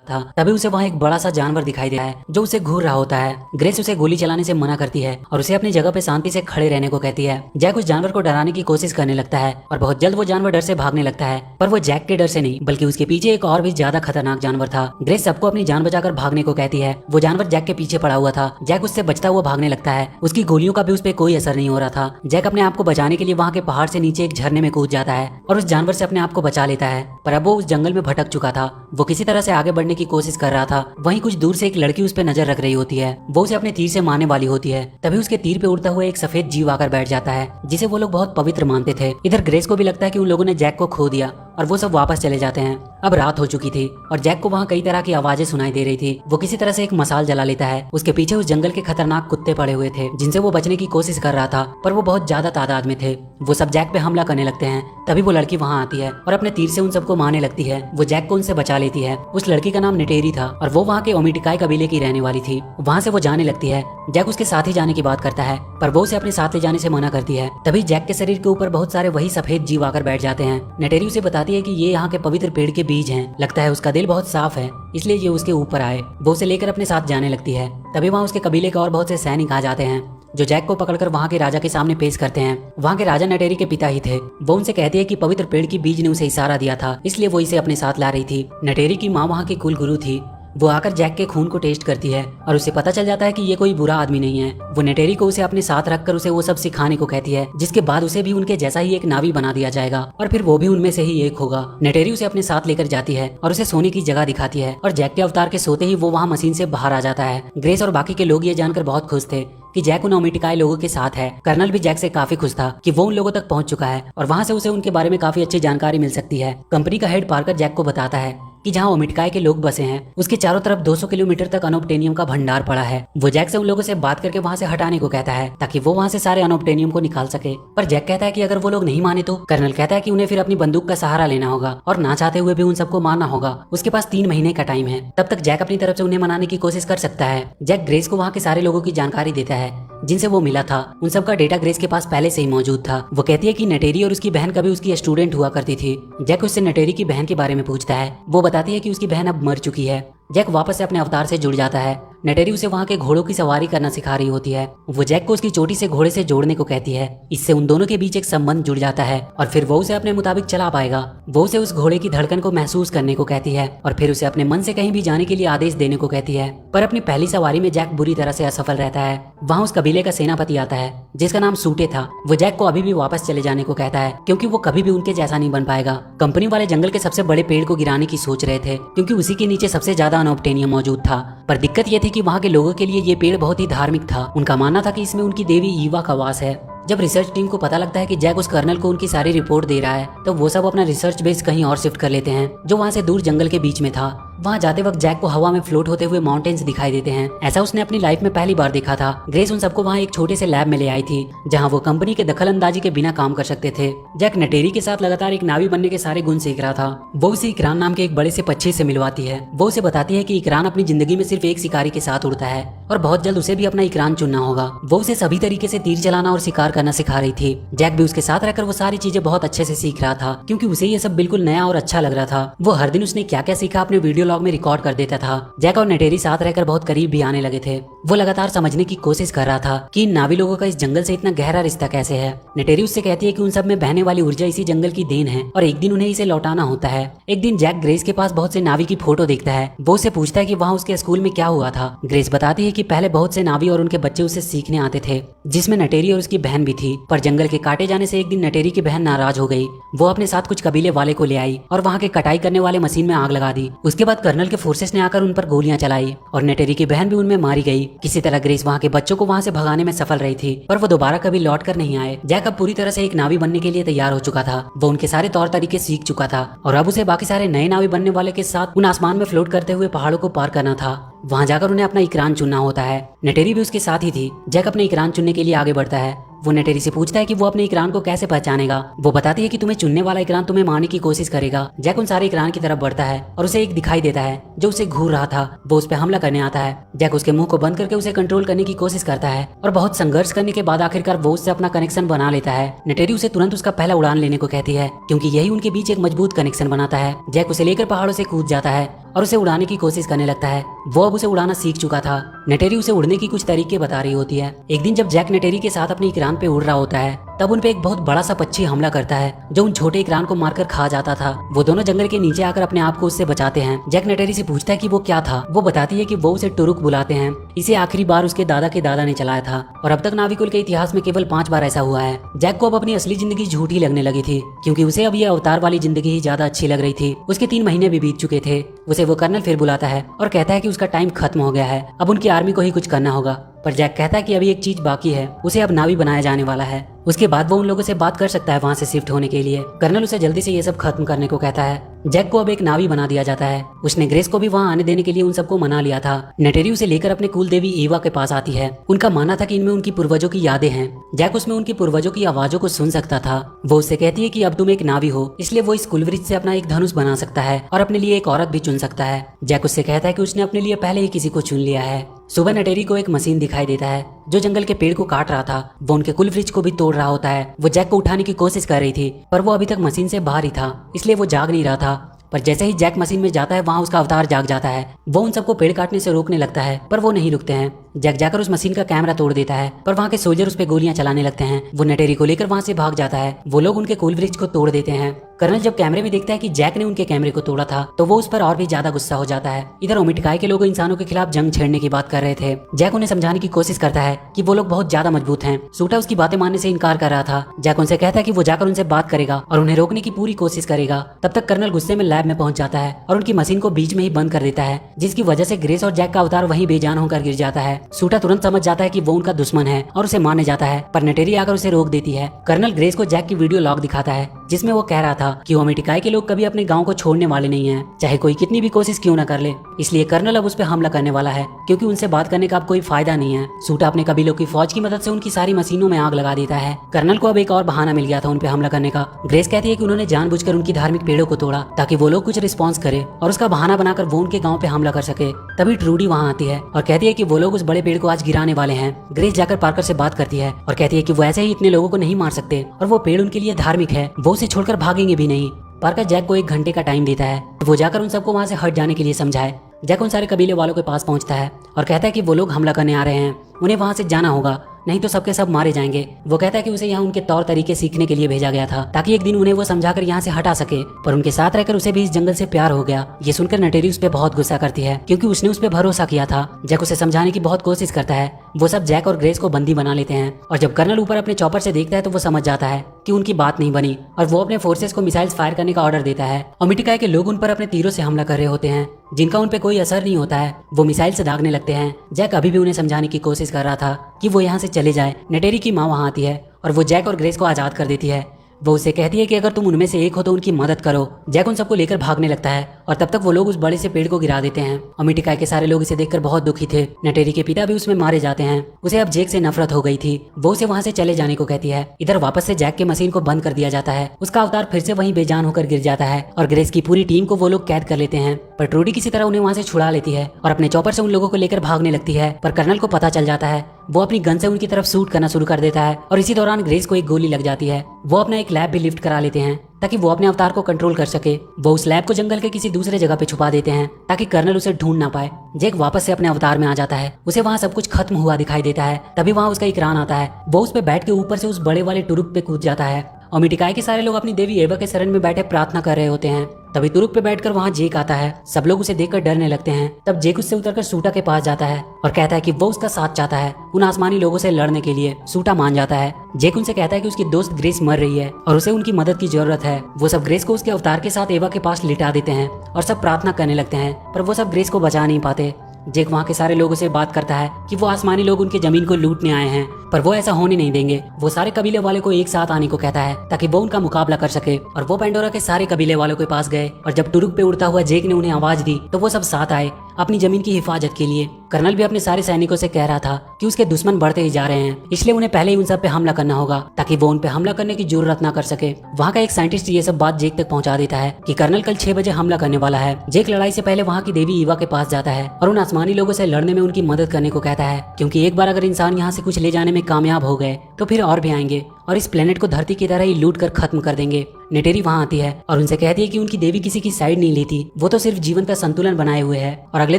था तभी उसे वहाँ एक बड़ा सा जानवर दिखाई दिया है जो उसे घूर रहा होता है। ग्रेस उसे गोली चलाने से मना करती है और उसे अपनी जगह पे शांति से खड़े रहने को कहती है। जैक उस जानवर को डराने की कोशिश करने लगता है और बहुत जल्द वो जानवर डर से भागने लगता है, पर वो जैक के डर से नहीं बल्कि उसके पीछे एक और भी ज्यादा खतरनाक जानवर था। ग्रेस सबको अपनी जान बचाकर भागने को कहती है। वो जानवर जैक के पीछे पड़ा हुआ था। जैक उससे बचता हुआ भागने लगता है। उसकी गोलियों का भी उस पर कोई असर नहीं हो रहा था। जैक अपने आप को बचाने के लिए वहाँ के पहाड़ से नीचे एक झरने में कूद जाता है और उस जानवर से अपने आप को बचा लेता है, पर अब वो उस जंगल में भटक चुका था। वो किसी तरह से आगे बढ़ने की कोशिश कर रहा था। वहीं कुछ दूर से एक लड़की उस पर नजर रख रही होती है। वो उसे अपने तीर से मारने वाली होती है। तभी उसके तीर पे उड़ता हुआ एक सफेद जीव आकर बैठ जाता है जिसे वो लोग बहुत पवित्र मानते थे। इधर ग्रेस को भी लगता है कि उन लोगों ने जैक को खो दिया और वो सब वापस चले जाते हैं। अब रात हो चुकी थी और जैक को वहाँ कई तरह की आवाजें सुनाई दे रही थी। वो किसी तरह से एक मसाल जला लेता है। उसके पीछे उस जंगल के खतरनाक कुत्ते पड़े हुए थे जिनसे वो बचने की कोशिश कर रहा था, पर वो बहुत ज्यादा तादाद में थे। वो सब जैक पे हमला करने लगते हैं। तभी वो लड़की वहाँ आती है और अपने तीर से उन सबको मारने लगती है। वो जैक को उनसे बचा लेती है। उस लड़की का नाम नेटेरी था और वो वहाँ के ओमिटिकाई कबीले की रहने वाली थी। वहाँ से वो जाने लगती है। जैक उसके साथ ही जाने की बात करता है, पर वो उसे अपने साथ ले जाने से मना करती है। तभी जैक के शरीर के ऊपर बहुत सारे वही सफेद जीव आकर बैठ जाते हैं। नेटेरी उसे बताती है कि ये यहाँ के पवित्र पेड़ के बीज हैं। लगता है उसका दिल बहुत साफ है, इसलिए ये उसके ऊपर आए। वो उसे लेकर अपने साथ जाने लगती है। तभी वहाँ उसके कबीले के और बहुत से सैनिक आ जाते हैं जो जैक को पकड़कर वहाँ के राजा के सामने पेश करते हैं। वहाँ के राजा नेटेरी के पिता ही थे। वो उनसे कहती है कि पवित्र पेड़ की बीज ने उसे इशारा दिया था, इसलिए वो इसे अपने साथ ला रही थी। नेटेरी की माँ वहाँ की कुल गुरु थी। वो आकर जैक के खून को टेस्ट करती है और उसे पता चल जाता है कि ये कोई बुरा आदमी नहीं है। वो नेटेरी को उसे अपने साथ रखकर उसे वो सब सिखाने को कहती है, जिसके बाद उसे भी उनके जैसा ही एक नावी बना दिया जाएगा और फिर वो भी उनमें से ही एक होगा। नेटेरी उसे अपने साथ लेकर जाती है और उसे सोने की जगह दिखाती है और जैक के अवतार के सोते ही वो वहाँ मशीन से बाहर आ जाता है। ग्रेस और बाकी के लोग ये जानकर बहुत खुश थे कि जैक उन ओमिटिकाई लोगों के साथ है। कर्नल भी जैक से काफी खुश था कि वो उन लोगों तक पहुंच चुका है और वहां से उसे उनके बारे में काफी अच्छी जानकारी मिल सकती है। कंपनी का हेड पार्कर जैक को बताता है कि जहाँ ओमिटिकाई के लोग बसे हैं उसके चारों तरफ 200 किलोमीटर तक अनोप्टेनियम का भंडार पड़ा है। वो जैक से उन लोगों से बात करके वहाँ से हटाने को कहता है ताकि वो वहाँ से सारे अनोप्टेनियम को निकाल सके, पर जैक कहता है कि अगर वो लोग नहीं माने तो। कर्नल कहता है कि उन्हें फिर अपनी बंदूक का सहारा लेना होगा और ना चाहते हुए भी उन सबको मारना होगा। उसके पास 3 महीने का टाइम है, तब तक जैक अपनी तरफ से उन्हें मनाने की कोशिश कर सकता है। जैक ग्रेस को वहाँ के सारे लोगों की जानकारी देता है जिनसे वो मिला था। उन सबका डेटा ग्रेस के पास पहले से ही मौजूद था। वो कहती है कि नेटेरी और उसकी बहन कभी उसकी स्टूडेंट हुआ करती थी। जैक उससे नेटेरी की बहन के बारे में पूछता है। वो बताती है कि उसकी बहन अब मर चुकी है। जैक वापस से अपने अवतार से जुड़ जाता है। नेटेरी उसे वहाँ के घोड़ों की सवारी करना सिखा रही होती है। वो जैक को उसकी चोटी से घोड़े से जोड़ने को कहती है। इससे उन दोनों के बीच एक संबंध जुड़ जाता है और फिर वो उसे अपने मुताबिक चला पाएगा। वो उसे उस घोड़े की धड़कन को महसूस करने को कहती है और फिर उसे अपने मन से कहीं भी जाने के लिए आदेश देने को कहती है। पर अपनी पहली सवारी में जैक बुरी तरह से असफल रहता है। वहाँ उस कबीले का सेनापति आता है जिसका नाम सूटे था। वो जैक को अभी भी वापस चले जाने को कहता है क्योंकि वो कभी भी उनके जैसा नहीं बन पाएगा। कंपनी वाले जंगल के सबसे बड़े पेड़ को गिराने की सोच रहे थे क्योंकि उसी के नीचे सबसे ज्यादा अनोप्टेनियम मौजूद था। पर दिक्कत ये थी कि वहाँ के लोगों के लिए ये पेड़ बहुत ही धार्मिक था। उनका मानना था कि इसमें उनकी देवी ईवा का वास है। जब रिसर्च टीम को पता लगता है कि जैक उस कर्नल को उनकी सारी रिपोर्ट दे रहा है तो वो सब अपना रिसर्च बेस कहीं और शिफ्ट कर लेते हैं जो वहाँ से दूर जंगल के बीच में था। वहाँ जाते वक्त जैक को हवा में फ्लोट होते हुए माउंटेन्स दिखाई देते हैं। ऐसा उसने अपनी लाइफ में पहली बार देखा था। ग्रेस उन सबको वहाँ एक छोटे से लैब में ले आई थी जहाँ वो कंपनी के दखल अंदाजी के बिना काम कर सकते थे। जैक नेटेरी के साथ लगातार एक नावी बनने के सारे गुण सीख रहा था। वो उसे इकरान नाम के एक बड़े से पक्षी से मिलवाती है। वो उसे बताती है कि इकरान अपनी जिंदगी में सिर्फ एक शिकारी के साथ उड़ता है और बहुत जल्द उसे भी अपना इकरान चुनना होगा। वो उसे सभी तरीके से तीर चलाना और शिकार करना सिखा रही थी। जैक भी उसके साथ रहकर वो सारी चीजें बहुत अच्छे से सीख रहा था क्योंकि उसे ये सब बिल्कुल नया और अच्छा लग रहा था। वो हर दिन उसने क्या क्या सीखा अपने वीडियो लॉग में रिकॉर्ड कर देता था। जैक और नेटेरी साथ रहकर बहुत करीब भी आने लगे थे। वो लगातार समझने की कोशिश कर रहा था कि इन नावी लोगों का इस जंगल से इतना गहरा रिश्ता कैसे है। नेटेरी उससे कहती है कि उन सब में बहने वाली ऊर्जा इसी जंगल की देन है और एक दिन उन्हें इसे लौटाना होता है। एक दिन जैक ग्रेस के पास बहुत से नावी की फोटो देखता है। वो उससे पूछता है कि वहाँ उसके स्कूल में क्या हुआ था। ग्रेस बताती है कि पहले बहुत से नावी और उनके बच्चे उसे सीखने आते थे जिसमें नेटेरी और उसकी बहन भी थी, पर जंगल के काटे जाने से एक दिन नेटेरी की बहन नाराज हो गई। वो अपने साथ कुछ कबीले वाले को ले आई और वहाँ के कटाई करने वाले मशीन में आग लगा दी। उसके बाद कर्नल के फोर्सेस ने आकर उन पर गोलियां चलाई और नेटेरी की बहन भी उनमें मारी गई। किसी तरह ग्रेस वहाँ के बच्चों को वहाँ से भगाने में सफल रही थी, पर वो दोबारा कभी लौट कर नहीं आए। जैक अब पूरी तरह से एक नावी बनने के लिए तैयार हो चुका था। वो उनके सारे तौर तरीके सीख चुका था और अब उसे बाकी सारे नए नावी बनने वाले के साथ उन आसमान में फ्लोट करते हुए पहाड़ों को पार करना था। वहाँ जाकर उन्हें अपना इकरान चुनना होता है। नेटेरी भी उसके साथ ही थी। जैक अपने इकरान चुनने के लिए आगे बढ़ता है। वो नेटेरी से पूछता है कि वो अपने इकरान को कैसे पहचानेगा। वो बताती है कि तुम्हें चुनने वाला इकरान तुम्हें मारने की कोशिश करेगा। जैक उन सारे इकरान की तरफ बढ़ता है और उसे एक दिखाई देता है जो उसे घूर रहा था। वो उस पर हमला करने आता है। जैक उसके मुंह को बंद करके उसे कंट्रोल करने की कोशिश करता है और बहुत संघर्ष करने के बाद आखिरकार वो उससे अपना कनेक्शन बना लेता है। नेटेरी उसे तुरंत उसका पहला उड़ान लेने को कहती है क्योंकि यही उनके बीच एक मजबूत कनेक्शन बनाता है। जैक उसे लेकर पहाड़ों से कूद जाता है और उसे उड़ाने की कोशिश करने लगता है। वो अब उसे उड़ाना सीख चुका था। नेटेरी उसे उड़ने की कुछ तरीके बता रही होती है। एक दिन जब जैक नेटेरी के साथ अपनी इकरान पे उड़ रहा होता है तब उन पे एक बहुत बड़ा सा पक्षी हमला करता है जो उन छोटे इकरान को मारकर खा जाता था। वो दोनों जंगल के नीचे आकर अपने आप को उससे बचाते हैं। जैक नेटेरी से पूछता है कि वो क्या था। वो बताती है कि वो उसे टुरुक बुलाते हैं। इसे आखिरी बार उसके दादा के दादा ने चलाया था और अब तक नाविकुल के इतिहास में केवल 5 बार ऐसा हुआ है। जैक को अब अपनी असली जिंदगी झूठी लगने लगी थी क्योंकि उसे अब ये अवतार वाली जिंदगी ही ज्यादा अच्छी लग रही थी। उसके 3 महीने भी बीत चुके थे। उसे वो कर्नल फिर बुलाता है और कहता है कि उसका टाइम खत्म हो गया है, अब उनकी आर्मी को ही कुछ करना होगा। पर जैक कहता है कि अभी एक चीज बाकी है, उसे अब नावी बनाया जाने वाला है। उसके बाद वो उन लोगों से बात कर सकता है वहाँ से शिफ्ट होने के लिए। कर्नल उसे जल्दी से ये सब खत्म करने को कहता है। जैक को अब एक नावी बना दिया जाता है। उसने ग्रेस को भी वहाँ आने देने के लिए उन सबको मना लिया था। नेटेरी उसे लेकर अपने कुल देवी ईवा के पास आती है। उनका मानना था कि इनमें उनकी पूर्वजों की यादें हैं। जैक उसमें उनकी पूर्वजों की आवाजों को सुन सकता था। वो उससे कहती है कि अब तुम एक नावी हो, इसलिए वो इस कुलवृक्ष से अपना एक धनुष बना सकता है और अपने लिए एक औरत भी चुन सकता है। जैक उससे कहता है कि उसने अपने लिए पहले ही किसी को चुन लिया है। सुबह नेटेरी को एक मशीन दिखाई देता है जो जंगल के पेड़ को काट रहा था। वो उनके कुल वृक्ष को भी तोड़ रहा होता है। वो जैक को उठाने की कोशिश कर रही थी पर वो अभी तक मशीन से बाहर ही था, इसलिए वो जाग नहीं रहा था। पर जैसे ही जैक मशीन में जाता है वहाँ उसका अवतार जाग जाता है। वो उन सबको पेड़ काटने से रोकने लगता है पर वो नहीं रुकते हैं। जैक जाकर उस मशीन का कैमरा तोड़ देता है पर वहाँ के सोल्जर उस पे गोलियां चलाने लगते हैं। वो नेटेरी को लेकर वहाँ से भाग जाता है। वो लोग उनके कुल वृक्ष को तोड़ देते हैं। कर्नल जब कैमरे में देखता है कि जैक ने उनके कैमरे को तोड़ा था तो वो उस पर और भी ज्यादा गुस्सा हो जाता है। इधर ओमिटिकाई के लोग इंसानों के खिलाफ जंग छेड़ने की बात कर रहे थे। जैक उन्हें समझाने की कोशिश करता है कि वो लोग बहुत ज्यादा मजबूत हैं। सूटा उसकी बातें मानने से इनकार कर रहा था। जैक उनसे कहता है कि वो जाकर उनसे बात करेगा और उन्हें रोकने की पूरी कोशिश करेगा। तब तक कर्नल गुस्से में लैब में पहुंच जाता है और उनकी मशीन को बीच में ही बंद कर देता है, जिसकी वजह से ग्रेस और जैक का अवतार वहीं बेजान होकर गिर जाता है। सूटा तुरंत समझ जाता है कि वो उनका दुश्मन है और उसे मारने जाता है पर नेटेरी आकर उसे रोक देती है। कर्नल ग्रेस को जैक की वीडियो लॉग दिखाता है जिसमें वो कह रहा था कि ओमिटिकाई के लोग कभी अपने गांव को छोड़ने वाले नहीं हैं, चाहे कोई कितनी भी कोशिश क्यों न कर ले। इसलिए कर्नल अब उस पर हमला करने वाला है क्योंकि उनसे बात करने का अब कोई फायदा नहीं है। सूटा अपने कबीलों की फौज की मदद से उनकी सारी मशीनों में आग लगा देता है। कर्नल को अब एक और बहाना मिल गया था उन पे हमला करने का। ग्रेस कहती है कि उन्होंने जानबूझकर उनकी धार्मिक पेड़ों को तोड़ा ताकि वो लोग कुछ रिस्पॉन्स करे और उसका बहाना बनाकर वो उनके गाँव पे हमला कर सके। तभी ट्रूडी वहाँ आती है और कहती है कि वो लोग उस बड़े पेड़ को आज गिराने वाले हैं। ग्रेस जाकर पार्कर से बात करती है और कहती है कि वो ऐसे ही इतने लोगों को नहीं मार सकते और वो पेड़ उनके लिए धार्मिक है, वो उसे छोड़कर भागेंगे भी नहीं। पार्कर जैक को 1 घंटे का टाइम देता है। वो जाकर उन सबको वहाँ से हट जाने के लिए समझाए। जैक उन सारे कबीले वालों के पास पहुँचता है और कहता है कि वो लोग हमला करने आ रहे हैं, उन्हें वहाँ से जाना होगा, नहीं तो सबके सब मारे जाएंगे। वो कहता है कि उसे यहाँ उनके तौर तरीके सीखने के लिए भेजा गया था ताकि एक दिन उन्हें वो समझाकर यहाँ से हटा सके, पर उनके साथ रहकर उसे भी इस जंगल से प्यार हो गया। ये सुनकर नेटेरी उस पे बहुत गुस्सा करती है क्योंकि उसने उस पे भरोसा किया था। जैक उसे समझाने की बहुत कोशिश करता है। वो सब जैक और ग्रेस को बंदी बना लेते हैं और जब कर्नल ऊपर अपने चॉपर से देखता है तो वो समझ जाता है कि उनकी बात नहीं बनी और वो अपने फोर्सेस को मिसाइल्स फायर करने का ऑर्डर देता है। ओमिटिकाई के लोग उन पर अपने तीरों से हमला कर रहे होते हैं जिनका उन पे कोई असर नहीं होता है। वो मिसाइल से दागने लगते हैं। जैक अभी भी उन्हें समझाने की कोशिश कर रहा था कि वो यहाँ से चले जाए। नेटेरी की माँ वहाँ आती है और वो जैक और ग्रेस को आजाद कर देती है। वो उसे कहती है कि अगर तुम उनमें से एक हो तो उनकी मदद करो। जैक उन सबको लेकर भागने लगता है और तब तक वो लोग उस बड़े से पेड़ को गिरा देते हैं। ओमिटिकाई के सारे लोग इसे देखकर बहुत दुखी थे। नेटेरी के पिता भी उसमें मारे जाते हैं। उसे अब जैक से नफरत हो गई थी। वो उसे वहाँ से चले जाने को कहती है। इधर वापस से जैक के मशीन को बंद कर दिया जाता है। उसका अवतार फिर से वहीं बेजान होकर गिर जाता है और ग्रेस की पूरी टीम को वो लोग कैद कर लेते हैं। पर ट्रूडी किसी तरह उन्हें वहाँ से छुड़ा लेती है और अपने चॉपर से उन लोगों को लेकर भागने लगती है। पर कर्नल को पता चल जाता है। वो अपनी गन से उनकी तरफ शूट करना शुरू कर देता है और इसी दौरान ग्रेस को एक गोली लग जाती है। वो अपना एक लैब भी लिफ्ट करा लेते हैं ताकि वो अपने अवतार को कंट्रोल कर सके। वो उस लैब को जंगल के किसी दूसरे जगह पे छुपा देते हैं ताकि कर्नल उसे ढूंढ ना पाए। जैक वापस से अपने अवतार में आ जाता है। उसे वहाँ सब कुछ खत्म हुआ दिखाई देता है। तभी वहाँ उसका इकरान आता है। वो उस पे बैठ के ऊपर से उस बड़े वाले टुरुक पे कूद जाता है। ओमिटिकाई के सारे लोग अपनी देवी एवा के शरण में बैठे प्रार्थना कर रहे होते हैं। तभी तुरुक पे बैठकर वहाँ जेक आता है। सब लोग उसे देखकर डरने लगते हैं। तब जेक उससे उतरकर सूटा के पास जाता है और कहता है कि वो उसका साथ चाहता है उन आसमानी लोगों से लड़ने के लिए। सूटा मान जाता है। जेक उनसे कहता है कि उसकी दोस्त ग्रेस मर रही है और उसे उनकी मदद की जरूरत है। वो सब ग्रेस को उसके अवतार के साथ एवा के पास लिटा देते हैं और सब प्रार्थना करने लगते हैं, पर वो सब ग्रेस को बचा नहीं पाते। जेक वहाँ के सारे लोगों से बात करता है कि वो आसमानी लोग उनकी जमीन को लूटने आए हैं, पर वो ऐसा होने नहीं देंगे। वो सारे कबीले वाले को एक साथ आने को कहता है ताकि वो उनका मुकाबला कर सके। और वो पेंडोरा के सारे कबीले वालों के पास गए और जब टुरुक पे उड़ता हुआ जेक ने उन्हें आवाज दी तो वो सब साथ आए अपनी जमीन की हिफाजत के लिए। कर्नल भी अपने सारे सैनिकों से कह रहा था कि उसके दुश्मन बढ़ते ही जा रहे हैं, इसलिए उन्हें पहले ही उन सब पे हमला करना होगा ताकि वो उन पे हमला करने की जरूरत ना कर सके। वहाँ का एक साइंटिस्ट ये सब बात जेक तक पहुँचा देता है कि कर्नल कल 6 बजे हमला करने वाला है। जेक लड़ाई से पहले वहाँ की देवी ईवा के पास जाता है और उन आसमानी लोगों से लड़ने में उनकी मदद करने को कहता है, क्योंकि एक बार अगर इंसान यहाँ से कुछ ले जाने में कामयाब हो गए तो फिर और भी आएंगे और इस प्लेनेट को धरती की तरह ही लूट कर खत्म कर देंगे। नेटेरी वहां आती है और उनसे कहती है कि उनकी देवी किसी की साइड नहीं लेती, वो तो सिर्फ जीवन का संतुलन बनाए हुए है। और अगले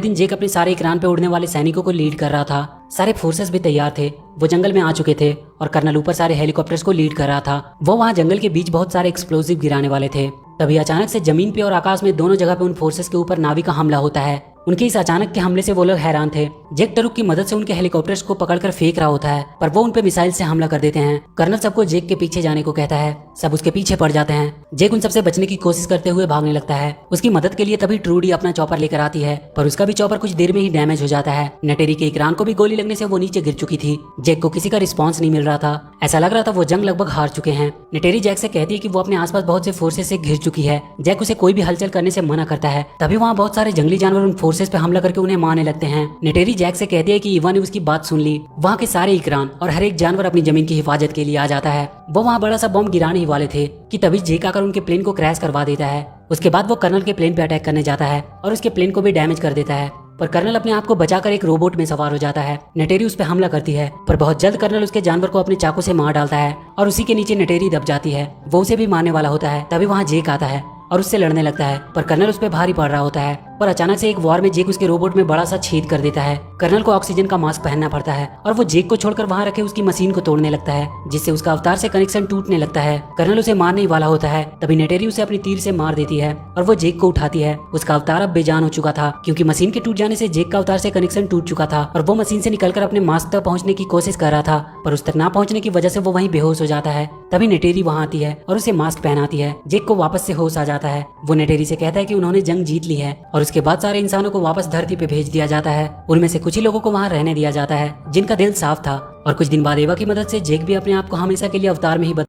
दिन जेक अपने सारे इकरान पे उड़ने वाले सैनिकों को लीड कर रहा था। सारे फोर्सेस भी तैयार थे, वो जंगल में आ चुके थे और कर्नल ऊपर सारे हेलीकॉप्टर्स को लीड कर रहा था। वो वहाँ जंगल के बीच बहुत सारे एक्सप्लोजिव गिराने वाले थे। तभी अचानक से जमीन पे और आकाश में दोनों जगह पे उन फोर्सेस के ऊपर नावी का हमला होता है। उनके इस अचानक के हमले से वो लोग हैरान थे। जेक टरुक की मदद से उनके हेलीकॉप्टर्स को पकड़कर फेंक रहा होता है, पर वो उन पे मिसाइल से हमला कर देते हैं। कर्नल सबको जेक के पीछे जाने को कहता है, सब उसके पीछे पड़ जाते हैं। जेक उन सबसे बचने की कोशिश करते हुए भागने लगता है। उसकी मदद के लिए तभी ट्रूडी अपना चॉपर लेकर आती है, पर उसका भी चॉपर कुछ देर में ही डैमेज हो जाता है। नेटेरी के इकरान को भी गोली लगने से वो नीचे गिर चुकी थी। जेक को किसी का रिस्पॉन्स नहीं मिल रहा था, ऐसा लग रहा था वो जंग लगभग हार चुके हैं। नेटेरी जैक से कहती है कि वो अपने आसपास बहुत से फोर्सेस से घिर चुकी है। जैक उसे कोई भी हलचल करने से मना करता है। तभी वहाँ बहुत सारे जंगली जानवर उन फोर्सेस पे हमला करके उन्हें मारने लगते हैं। नेटेरी जैक से कहती है कि इवा ने उसकी बात सुन ली। वहाँ के सारे इकरान और हर एक जानवर अपनी जमीन की हिफाजत के लिए आ जाता है। वो वहाँ बड़ा सा बॉम्ब गिराने ही वाले थे कि तभी जेक आकर उनके प्लेन को क्रैश करवा देता है। उसके बाद वो कर्नल के प्लेन पे अटैक करने जाता है और उसके प्लेन को भी डैमेज कर देता है, पर कर्नल अपने आप को बचाकर एक रोबोट में सवार हो जाता है। नेटेरी उस पर हमला करती है, पर बहुत जल्द कर्नल उसके जानवर को अपने चाकू से मार डालता है और उसी के नीचे नेटेरी दब जाती है। वो उसे भी मारने वाला होता है। तभी वहाँ जेक आता है और उससे लड़ने लगता है, पर कर्नल उस पर भारी पड़ रहा होता है। पर अचानक से एक वॉर में जेक उसके रोबोट में बड़ा सा छेद कर देता है। कर्नल को ऑक्सीजन का मास्क पहनना पड़ता है और वो जेक को छोड़कर वहाँ रखे उसकी मशीन को तोड़ने लगता है, जिससे उसका अवतार से कनेक्शन टूटने लगता है। कर्नल उसे मारने ही वाला होता है, तभी नेटेरी उसे अपनी तीर से मार देती है और वो जेक को उठाती है। उसका अवतार अब बेजान हो चुका था, क्योंकि मशीन के टूट जाने से जेक का अवतार से कनेक्शन टूट चुका था और वो मशीन से निकलकर अपने मास्क तक पहुंचने की कोशिश कर रहा था, पर उस तक ना पहुंचने की वजह से वो वहीं बेहोश हो जाता है। तभी नेटेरी वहाँ आती है और उसे मास्क पहनाती है। जेक को वापस से होश आ जाता है। वो नेटेरी से कहता है कि उन्होंने जंग जीत ली है और उसके बाद सारे इंसानों को वापस धरती पे भेज दिया जाता है। उनमें से कुछ ही लोगों को वहाँ रहने दिया जाता है जिनका दिल साफ था। और कुछ दिन बाद एवा की मदद से जेक भी अपने आप को हमेशा के लिए अवतार में ही